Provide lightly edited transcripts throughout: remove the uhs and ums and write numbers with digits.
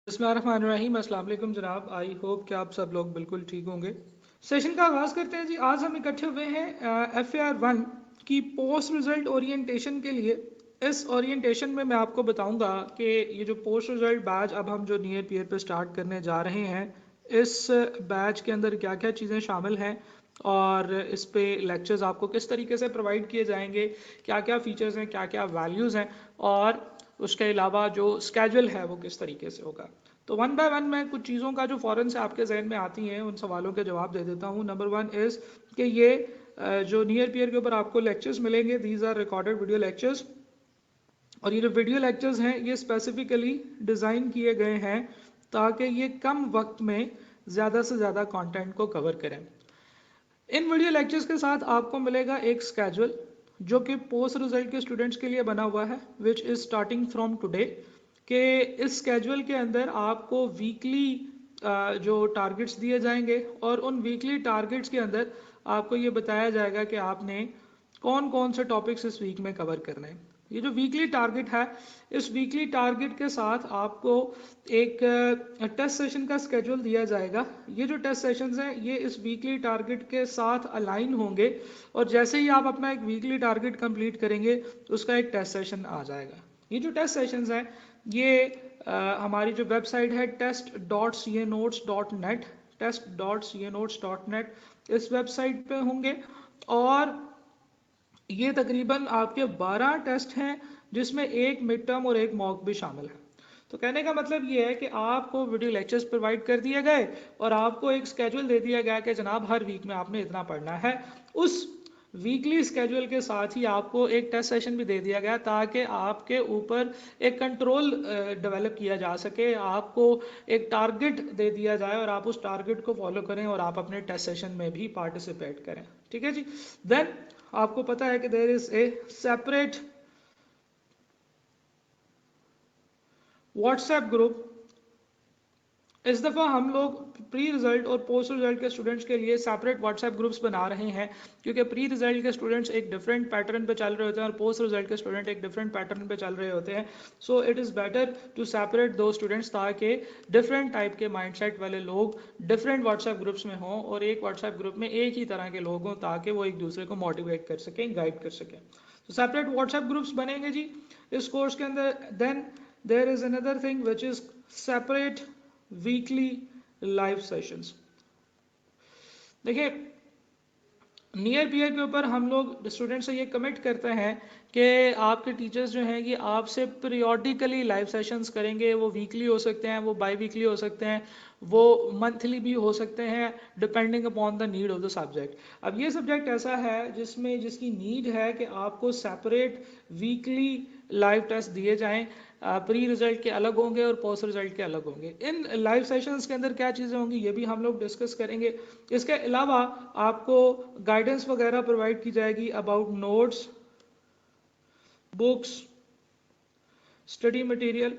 बिस्मिल्लाहिर्रहमानिर्रहीम। अस्सलाम वालेकुम जनाब। आई होप कि आप सब लोग बिल्कुल ठीक होंगे। सेशन का आगाज़ करते हैं जी। आज हम इकट्ठे हुए हैं FAR 1 की पोस्ट रिजल्ट ओरिएंटेशन के लिए। इस ओरिएंटेशन में मैं आपको बताऊंगा कि ये जो पोस्ट रिजल्ट बैच अब हम जो नियर पीयर पे स्टार्ट करने जा रहे हैं, इस बैच के अंदर क्या क्या चीज़ें शामिल हैं और इस पे लेक्चर्स आपको किस तरीके से प्रोवाइड किए जाएंगे, क्या क्या फ़ीचर्स हैं, क्या क्या वैल्यूज़ हैं, और उसके अलावा जो स्केजूल है वो किस तरीके से होगा। तो वन बाय वन मैं कुछ चीज़ों का जो फ़ौरन से आपके जहन में आती हैं उन सवालों के जवाब दे देता हूँ। नंबर वन इज़ कि ये जो नियर पीयर के ऊपर आपको लेक्चर्स मिलेंगे, these are recorded video lectures. और ये जो वीडियो लेक्चर्स हैं ये स्पेसिफिकली डिज़ाइन किए गए हैं ताकि ये कम वक्त में ज़्यादा से ज़्यादा कंटेंट को कवर करें। इन वीडियो लेक्चर्स के साथ आपको मिलेगा एक स्केड्यूल जो कि पोस्ट रिजल्ट के स्टूडेंट्स के लिए बना हुआ है, which is starting from today. कि इस स्केड्यूल के अंदर आपको वीकली जो टारगेट्स दिए जाएंगे और उन वीकली टारगेट्स के अंदर आपको ये बताया जाएगा कि आपने कौन कौन से टॉपिक्स इस वीक में कवर करने हैं। ये जो वीकली टारगेट है, इस वीकली टारगेट के साथ आपको एक टेस्ट सेशन का स्केड्यूल दिया जाएगा। ये जो टेस्ट सेशंस हैं ये इस वीकली टारगेट के साथ अलाइन होंगे और जैसे ही आप अपना एक वीकली टारगेट कंप्लीट करेंगे उसका एक टेस्ट सेशन आ जाएगा। ये जो टेस्ट सेशंस हैं ये हमारी जो वेबसाइट है test.canotes.net, test.canotes.net, इस वेबसाइट पे होंगे। और ये तकरीबन आपके 12 टेस्ट हैं जिसमें एक मिड टर्म और एक मॉक भी शामिल है। तो कहने का मतलब ये है कि आपको वीडियो लेक्चर्स प्रोवाइड कर दिए गए और आपको एक स्केड्यूल दे दिया गया कि जनाब हर वीक में आपने इतना पढ़ना है। उस वीकली स्केड्यूल के साथ ही आपको एक टेस्ट सेशन भी दे दिया गया ताकि आपके ऊपर एक कंट्रोल डेवलप किया जा सके, आपको एक टारगेट दे दिया जाए और आप उस टारगेट को फॉलो करें और आप अपने टेस्ट सेशन में भी पार्टिसिपेट करें। ठीक है जी। देन आपको पता है कि there is a separate WhatsApp group. इस दफ़ा हम लोग प्री रिजल्ट और पोस्ट रिजल्ट के स्टूडेंट्स के लिए सेपरेट व्हाट्सएप ग्रुप्स बना रहे हैं, क्योंकि प्री रिजल्ट के स्टूडेंट्स एक डिफरेंट पैटर्न पे चल रहे होते हैं और पोस्ट रिजल्ट के स्टूडेंट एक डिफरेंट पैटर्न पे चल रहे होते हैं। So it is better to separate दो स्टूडेंट्स ताकि डिफरेंट टाइप के माइंडसेट वाले लोग डिफरेंट व्हाट्सएप ग्रुप्स में हों और एक व्हाट्सएप ग्रुप में एक ही तरह के लोग हों ताकि वो एक दूसरे को मोटिवेट कर सकें, गाइड कर सकें। तो सेपरेट व्हाट्सएप ग्रुप्स बनेंगे जी इस कोर्स के अंदर। Then there is another thing which is separate weekly live sessions. देखिए, नियर पीयर के ऊपर हम लोग स्टूडेंट से ये कमिट करते हैं कि आपके टीचर्स जो हैं ये आपसे पीरियोडिकली लाइव सेशंस करेंगे। वो वीकली हो सकते हैं, वो बाई वीकली हो सकते हैं, वो मंथली भी हो सकते हैं, depending upon the need of the subject. अब ये सब्जेक्ट ऐसा है जिसकी नीड है कि आपको सेपरेट वीकली लाइव टेस्ट दिए जाएं। प्री रिजल्ट के अलग होंगे और पोस्ट रिजल्ट के अलग होंगे। इन लाइव सेशंस के अंदर क्या चीज़ें होंगी ये भी हम लोग डिस्कस करेंगे। इसके अलावा आपको गाइडेंस वगैरह प्रोवाइड की जाएगी about notes, books, study material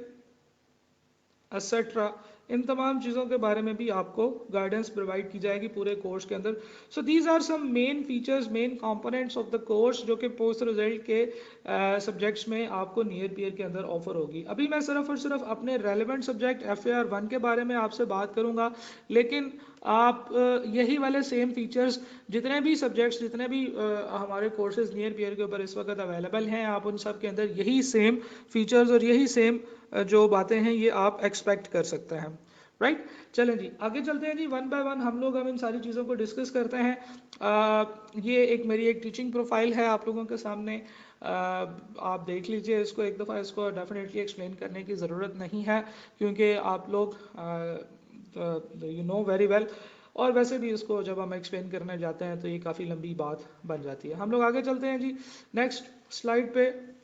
etcetera. इन तमाम चीज़ों के बारे में भी आपको गाइडेंस प्रोवाइड की जाएगी पूरे कोर्स के अंदर। So these are some main features, main components of the course जो कि पोस्ट रिजल्ट के सब्जेक्ट्स में आपको नियर पीयर के अंदर ऑफर होगी। अभी मैं सिर्फ और सिर्फ अपने रेलिवेंट सब्जेक्ट FAR 1 के बारे में आपसे बात करूंगा, लेकिन आप यही वाले सेम फीचर्स जितने भी सब्जेक्ट्स, जितने भी हमारे कोर्सेज नियर पीयर के ऊपर इस वक्त अवेलेबल हैं, आप उन सब के अंदर यही सेम फीचर्स और यही सेम जो बातें हैं ये आप एक्सपेक्ट कर सकते हैं। राइट, चलें जी आगे चलते हैं जी। वन बाय वन हम लोग इन सारी चीज़ों को डिस्कस करते हैं। ये एक मेरी एक टीचिंग प्रोफाइल है आप लोगों के सामने। आप देख लीजिए इसको एक दफ़ा। इसको डेफिनेटली एक्सप्लेन करने की ज़रूरत नहीं है क्योंकि आप लोग यू नो वेरी वेल। और वैसे भी इसको जब हम एक्सप्लेन करने जाते हैं तो ये काफ़ी लंबी बात बन जाती है। हम लोग आगे चलते हैं जी नेक्स्ट स्लाइड पे।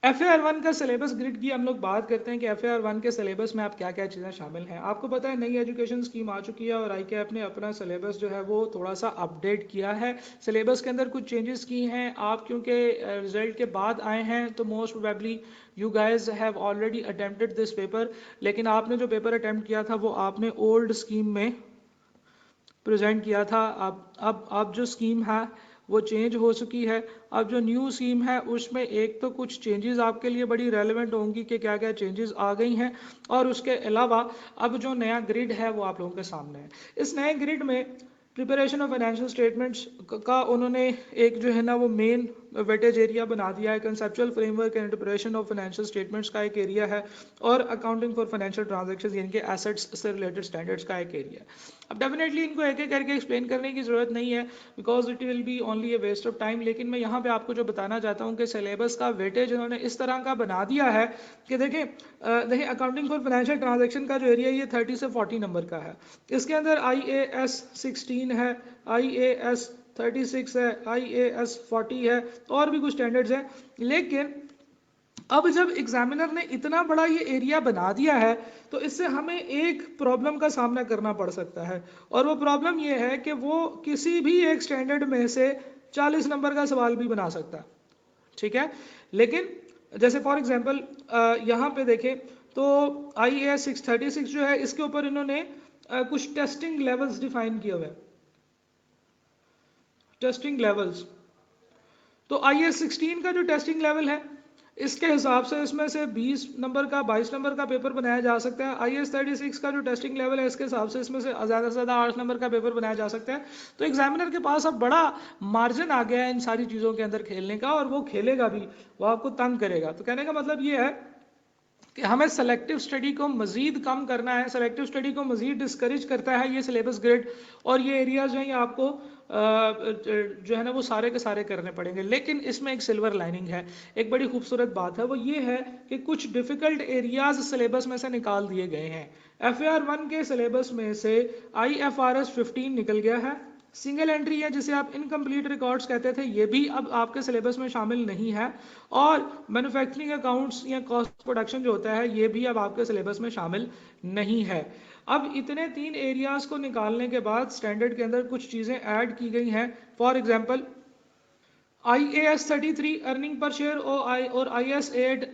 FAR 1 का सिलेबस ग्रिड की हम लोग बात करते हैं कि FAR 1 के सिलेबस में आप क्या क्या चीज़ें शामिल हैं। आपको पता है नई एजुकेशन स्कीम आ चुकी है और ICAP ने अपना सिलेबस जो है वो थोड़ा सा अपडेट किया है। सिलेबस के अंदर कुछ चेंजेस की हैं। आप क्योंकि रिजल्ट के बाद आए हैं तो most probably you guys have already attempted this paper, लेकिन आपने जो पेपर अटेम्प्ट किया था वो आपने ओल्ड स्कीम में प्रेजेंट किया था। अब जो स्कीम है वो चेंज हो चुकी है। अब जो न्यू स्कीम है उसमें एक तो कुछ चेंजेस आपके लिए बड़ी रेलेवेंट होंगी कि क्या क्या चेंजेस आ गई हैं, और उसके अलावा अब जो नया ग्रिड है वो आप लोगों के सामने है। इस नए ग्रिड में प्रिपरेशन ऑफ फाइनेंशियल स्टेटमेंट्स का उन्होंने एक जो है ना वो मेन वेटेज एरिया बना दिया है। Conceptual framework and preparation of financial statements का एक एरिया है, और अकाउंटिंग फॉर फाइनेंशियल ट्रांजैक्शंस यानी कि एसेट्स से रिलेटेड स्टैंडर्ड्स का एक एरिया है। अब डेफिनेटली इनको एक एक करके एक्सप्लेन करने की जरूरत नहीं है, because it will be only a waste of time. लेकिन मैं यहाँ पे आपको जो बताना चाहता हूँ कि सिलेबस का वेटेज उन्होंने इस तरह का बना दिया है कि देखें देखिए अकाउंटिंग फॉर फाइनेंशियल ट्रांजैक्शन का जो एरिया ये 30 से 40 नंबर का है। इसके अंदर IAS 16 है, IAS 36 है, IAS 40 है, और भी कुछ स्टैंडर्ड्स हैं। लेकिन अब जब एग्जामिनर ने इतना बड़ा ये एरिया बना दिया है तो इससे हमें एक प्रॉब्लम का सामना करना पड़ सकता है, और वो प्रॉब्लम ये है कि वो किसी भी एक स्टैंडर्ड में से 40 नंबर का सवाल भी बना सकता है, ठीक है। लेकिन जैसे फॉर एग्जांपल यहाँ पे देखें तो IAS 636 जो है इसके ऊपर इन्होंने कुछ टेस्टिंग लेवल्स डिफाइन किए हुए हैं। टेस्टिंग लेवल्स, तो IAS 16 का जो टेस्टिंग लेवल है इसके हिसाब से इसमें से 20 नंबर का 22 नंबर का पेपर बनाया जा सकता है। IAS 36 का जो टेस्टिंग लेवल है इसके हिसाब से इसमें से ज़्यादा से ज़्यादा 8 नंबर का पेपर बनाया जा सकता है। तो एग्जामिनर के पास अब बड़ा मार्जिन आ गया है इन सारी चीज़ों के अंदर खेलने का, और वो खेलेगा भी, वो आपको तंग करेगा। तो कहने का मतलब ये है कि हमें सेलेक्टिव स्टडी को मजीद कम करना है, सेलेक्टिव स्टडी को मजीद डिस्करेज करता है ये सिलेबस ग्रिड, और ये एरियाज जो हैं ये आपको जो है ना वो सारे के सारे करने पड़ेंगे। लेकिन इसमें एक सिल्वर लाइनिंग है, एक बड़ी खूबसूरत बात है, वो ये है कि कुछ डिफिकल्ट एरियाज सिलेबस में से निकाल दिए गए हैं। FAR 1 के सिलेबस में से IFRS 15 निकल गया है। सिंगल एंट्री है जिसे आप इनकम्प्लीट रिकॉर्ड्स कहते थे, ये भी अब आपके सिलेबस में शामिल नहीं है, और मैन्युफैक्चरिंग अकाउंट्स या कॉस्ट प्रोडक्शन जो होता है ये भी अब आपके सिलेबस में शामिल नहीं है। अब इतने 3 एरियाज को निकालने के बाद स्टैंडर्ड के अंदर कुछ चीज़ें ऐड की गई हैं। For example IAS 33 earning per share और IAS 8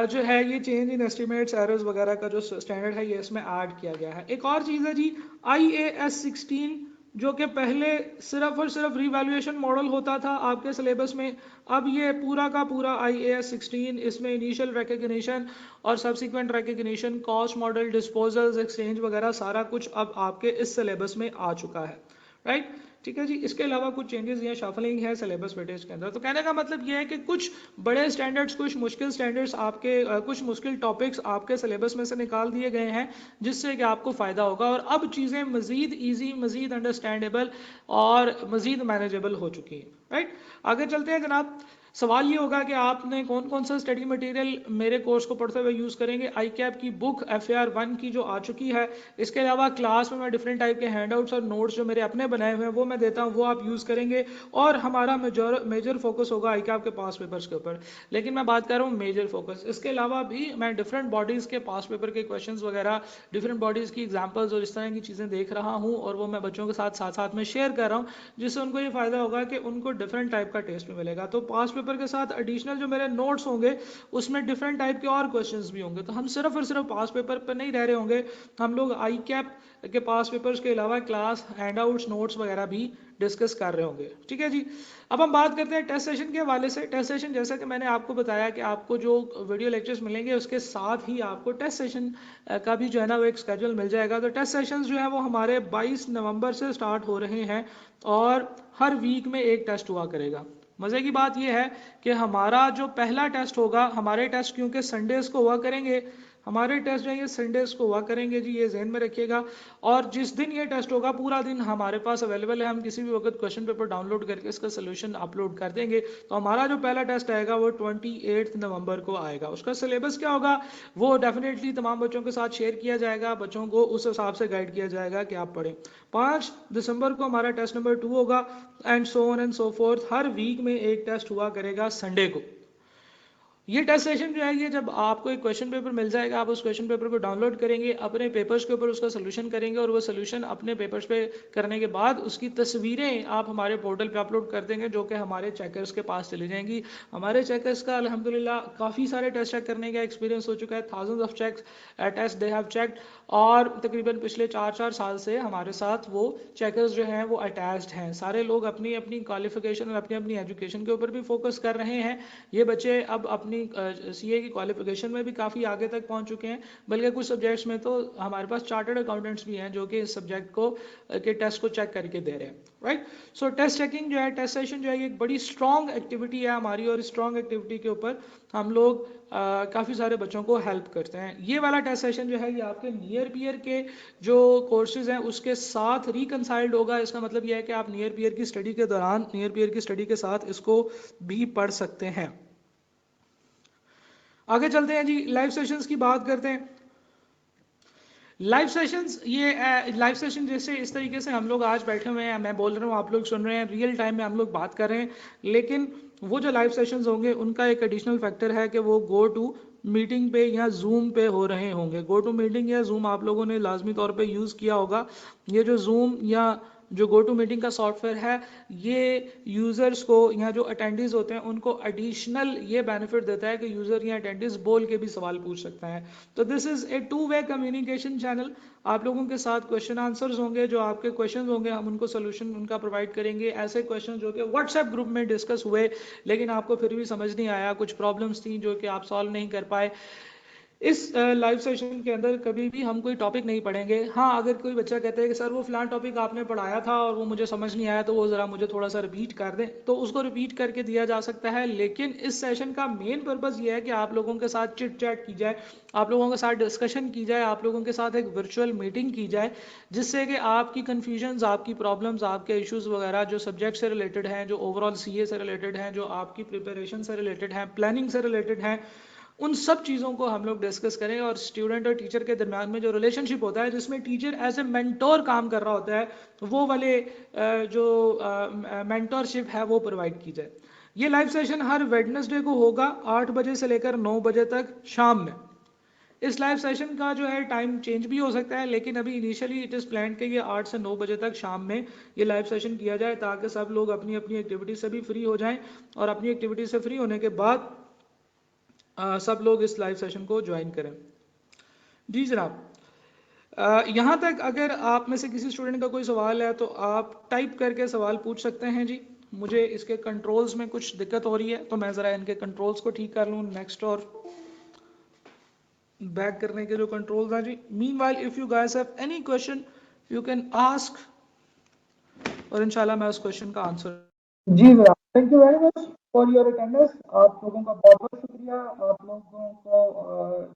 जो है ये चेंज इन एस्टिमेट्स एरर्स वगैरह का जो स्टैंडर्ड है ये इसमें ऐड किया गया है। एक और चीज़ है जी IAS 16 जो कि पहले सिर्फ और सिर्फ रिवैल्यूएशन मॉडल होता था आपके सिलेबस में, अब ये पूरा का पूरा IAS 16 इसमें इनिशियल रिकग्निशन और subsequent recognition, cost model, disposals, exchange वगैरह सारा कुछ अब आपके इस सिलेबस में आ चुका है, राइट। ठीक है जी। इसके अलावा कुछ चेंजेस या शफलिंग है सिलेबस वेटेज के अंदर। तो कहने का मतलब ये है कि कुछ बड़े स्टैंडर्ड्स, कुछ मुश्किल स्टैंडर्ड्स आपके कुछ मुश्किल टॉपिक्स आपके सिलेबस में से निकाल दिए गए हैं, जिससे कि आपको फ़ायदा होगा, और अब चीज़ें मज़ीद ईजी, मज़ीद अंडरस्टैंडेबल और मज़ीद मैनेजेबल हो चुकी हैं, राइट। आगे चलते हैं जनाब। सवाल ये होगा कि आपने कौन कौन सा स्टडी मटेरियल मेरे कोर्स को पढ़ते हुए यूज़ करेंगे। ICAP की बुक FAR 1 की जो आ चुकी है, इसके अलावा क्लास में मैं डिफरेंट टाइप के हैंडआउट्स और नोट्स जो मेरे अपने बनाए हुए हैं वो मैं देता हूँ, वो आप यूज़ करेंगे, और हमारा मेजर फोकस होगा ICAP के पास पेपर्स के ऊपर। लेकिन मैं बात कर रहा हूँ मेजर फोकस, इसके अलावा भी मैं डिफरेंट बॉडीज़ के पास पेपर के क्वेश्चंस वगैरह, डिफरेंट बॉडीज़ की एग्जाम्पल्स और इस तरह की चीज़ें देख रहा हूँ, और वो मैं बच्चों के साथ साथ साथ में शेयर कर रहा हूँ, जिससे उनको ये फ़ायदा होगा कि उनको डिफरेंट टाइप का टेस्ट भी मिलेगा। तो पास पेपर के साथ एडिशनल जो मेरे नोट्स होंगे उसमें डिफरेंट टाइप के और क्वेश्चंस भी होंगे। तो हम सिर्फ और सिर्फ पास पेपर पर नहीं रह रहे होंगे, हम लोग ICAP के पास पेपर्स के अलावा क्लास, हैंडआउट्स, नोट्स वगैरह भी डिस्कस कर रहे होंगे, ठीक है जी। अब हम बात करते हैं टेस्ट सेशन के हवाले से। टेस्ट सेशन जैसा कि मैंने आपको बताया कि आपको जो वीडियो लेक्चर्स मिलेंगे उसके साथ ही आपको टेस्ट सेशन का भी जो है ना वो एक स्केड्यूल मिल जाएगा। तो टेस्ट सेशन जो है वो हमारे 22 नवंबर से स्टार्ट हो रहे हैं, और हर वीक में एक टेस्ट हुआ करेगा। मज़े की बात यह है कि हमारा जो पहला टेस्ट होगा, हमारे टेस्ट क्योंकि संडेज़ को हुआ करेंगे, हमारे टेस्ट जो है ये संडेज को हुआ करेंगे जी, ये जहन में रखिएगा। और जिस दिन ये टेस्ट होगा पूरा दिन हमारे पास अवेलेबल है, हम किसी भी वक्त क्वेश्चन पेपर डाउनलोड करके इसका सोल्यूशन अपलोड कर देंगे। तो हमारा जो पहला टेस्ट आएगा वो 28 नवंबर को आएगा। उसका सिलेबस क्या होगा वो डेफिनेटली तमाम बच्चों के साथ शेयर किया जाएगा, बच्चों को उस हिसाब से गाइड किया जाएगा कि आप पढ़ें। 5 दिसंबर को हमारा टेस्ट नंबर 2 होगा, and so on and so forth. हर वीक में एक टेस्ट हुआ करेगा संडे को। ये टेस्ट सेशन जो है ये जब आपको एक क्वेश्चन पेपर मिल जाएगा, आप उस क्वेश्चन पेपर को डाउनलोड करेंगे, अपने पेपर्स के ऊपर उसका सोल्यूशन करेंगे और वो सोल्यूशन अपने पेपर्स पे करने के बाद उसकी तस्वीरें आप हमारे पोर्टल पे अपलोड कर देंगे, जो कि हमारे चेकर्स के पास चली जाएंगी। हमारे चेकर्स का अल्हम्दुलिल्लाह काफ़ी सारे टेस्ट चेक करने का एक्सपीरियंस हो चुका है, thousands of checks test they have checked, और तकरीबन पिछले 4 साल से हमारे साथ वो चेकर्स जो हैं वो अटैच्ड हैं। सारे लोग अपनी अपनी क्वालिफिकेशन और अपनी अपनी एजुकेशन के ऊपर भी फोकस कर रहे हैं। ये बच्चे अब अपनी सीए की क्वालिफिकेशन में भी काफ़ी आगे तक पहुंच चुके हैं, बल्कि कुछ सब्जेक्ट्स में तो हमारे पास चार्टर्ड अकाउंटेंट्स भी हैं जो कि इस सब्जेक्ट को के टेस्ट को चेक करके दे रहे हैं, राइट। सो टेस्ट चेकिंग जो है, टेस्ट सेशन जो है, ये एक बड़ी स्ट्रॉन्ग एक्टिविटी है हमारी, और स्ट्रॉन्ग एक्टिविटी के ऊपर हम लोग काफ़ी सारे बच्चों को हेल्प करते हैं। ये वाला टेस्ट सेशन जो है ये आपके नियर पीयर के जो कोर्सेज हैं उसके साथ रिकनसाइल्ड होगा। इसका मतलब ये है कि आप नियर पीयर की स्टडी के दौरान, नियर पीयर की स्टडी के साथ इसको भी पढ़ सकते हैं। आगे चलते हैं जी, लाइव सेशंस की बात करते हैं। लाइव सेशंस, ये लाइव सेशन जैसे इस तरीके से हम लोग आज बैठे हुए हैं, मैं बोल रहा हूँ, आप लोग सुन रहे हैं, रियल टाइम में हम लोग बात कर रहे हैं, लेकिन वो जो लाइव सेशंस होंगे उनका एक एडिशनल फैक्टर है कि वो गो टू मीटिंग पे या जूम पे हो रहे होंगे। गो टू मीटिंग या जूम आप लोगों ने लाजमी तौर पे यूज़ किया होगा। ये जो जूम या जो गो टू मीटिंग का सॉफ्टवेयर है, ये यूज़र्स को या जो अटेंडीज होते हैं उनको एडिशनल ये बेनिफिट देता है कि यूज़र या अटेंडीज बोल के भी सवाल पूछ सकता है। तो this is a two way communication channel. आप लोगों के साथ क्वेश्चन आंसर्स होंगे, जो आपके क्वेश्चन होंगे हम उनको सोल्यूशन उनका प्रोवाइड करेंगे। ऐसे क्वेश्चन जो कि व्हाट्सएप ग्रुप में डिस्कस हुए लेकिन आपको फिर भी समझ नहीं आया, कुछ प्रॉब्लम्स थी जो कि आप सॉल्व नहीं कर पाए, इस लाइव सेशन के अंदर कभी भी हम कोई टॉपिक नहीं पढ़ेंगे। हाँ, अगर कोई बच्चा कहता है कि सर वो फलान टॉपिक आपने पढ़ाया था और वो मुझे समझ नहीं आया, तो वो ज़रा मुझे थोड़ा सा रिपीट कर दें, तो उसको रिपीट करके दिया जा सकता है। लेकिन इस सेशन का मेन पर्पज़ ये है कि आप लोगों के साथ चिट चैट की जाए, आप लोगों के साथ डिस्कशन की जाए, आप लोगों के साथ एक वर्चुअल मीटिंग की जाए, जिससे कि आपकी कन्फ्यूजन्स, आपकी प्रॉब्लम्स, आपके इश्यूज़ वगैरह जो सब्जेक्ट से रिलेटेड हैं, जो ओवरऑल सीए से रिलेटेड हैं, जो आपकी प्रिपरेशन से रिलेटेड हैं, प्लानिंग से रिलेटेड हैं, उन सब चीज़ों को हम लोग डिस्कस करें। और स्टूडेंट और टीचर के दरम्यान में जो रिलेशनशिप होता है, जिसमें टीचर एज ए मेंटोर काम कर रहा होता है, वो वाले जो मेंटोरशिप है वो प्रोवाइड की जाए। ये लाइव सेशन हर वेडनेसडे को होगा 8 बजे से लेकर 9 बजे तक शाम में। इस लाइव सेशन का जो है टाइम चेंज भी हो सकता है, लेकिन अभी इनिशियली इट इज़ प्लान कि ये 8 से 9 बजे तक शाम में ये लाइव सेशन किया जाए, ताकि सब लोग अपनी अपनी एक्टिविटी से भी फ्री हो जाएं, और अपनी एक्टिविटी से फ्री होने के बाद सब लोग इस लाइव सेशन को ज्वाइन करें। जी जनाब, यहाँ तक अगर आप में से किसी स्टूडेंट का कोई सवाल है तो आप टाइप करके सवाल पूछ सकते हैं जी। मुझे इसके कंट्रोल्स में कुछ दिक्कत हो रही है, तो मैं ज़रा इनके कंट्रोल्स को ठीक कर लूँ, नेक्स्ट और बैक करने के जो कंट्रोल्स हैं जी। Meanwhile if you guys have any question you can ask, और इंशाल्लाह मैं उस क्वेश्चन का आंसर। जी जनाब, thank you very much for your attendance. आप लोगों का बहुत बहुत शुक्रिया। आप लोगों को